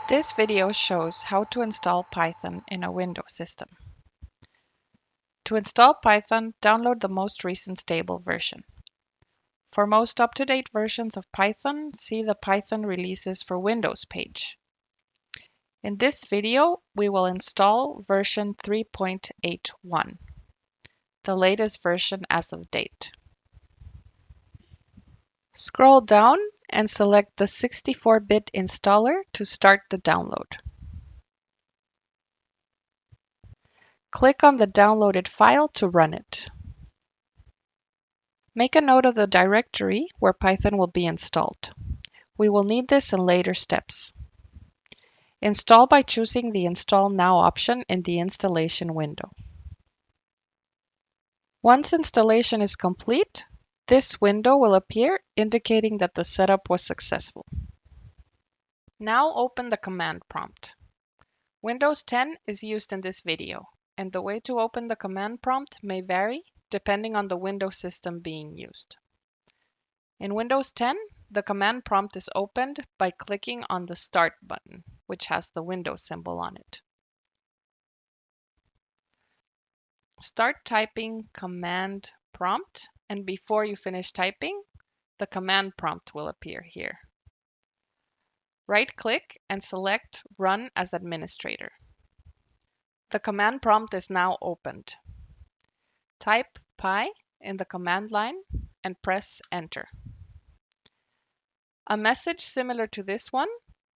This video shows how to install Python in a Windows system. To install Python, download the most recent stable version. For most up-to-date versions of Python, see the Python releases for Windows page. In this video, we will install version 3.81, the latest version as of date. Scroll down and select the 64-bit installer to start the download. Click on the downloaded file to run it. Make a note of the directory where Python will be installed. We will need this in later steps. Install by choosing the Install Now option in the installation window. Once installation is complete, this window will appear indicating that the setup was successful. Now open the command prompt. Windows 10 is used in this video, and the way to open the command prompt may vary depending on the Windows system being used. In Windows 10, the command prompt is opened by clicking on the Start button, which has the Windows symbol on it. Start typing command prompt, and before you finish typing, the command prompt will appear here. Right-click and select Run as Administrator. The command prompt is now opened. Type py in the command line and press Enter. A message similar to this one,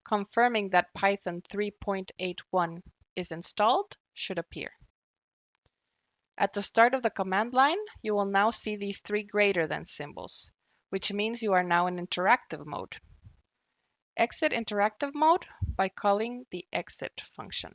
confirming that Python 3.81 is installed, should appear. At the start of the command line, you will now see these three greater than symbols, which means you are now in interactive mode. Exit interactive mode by calling the exit function.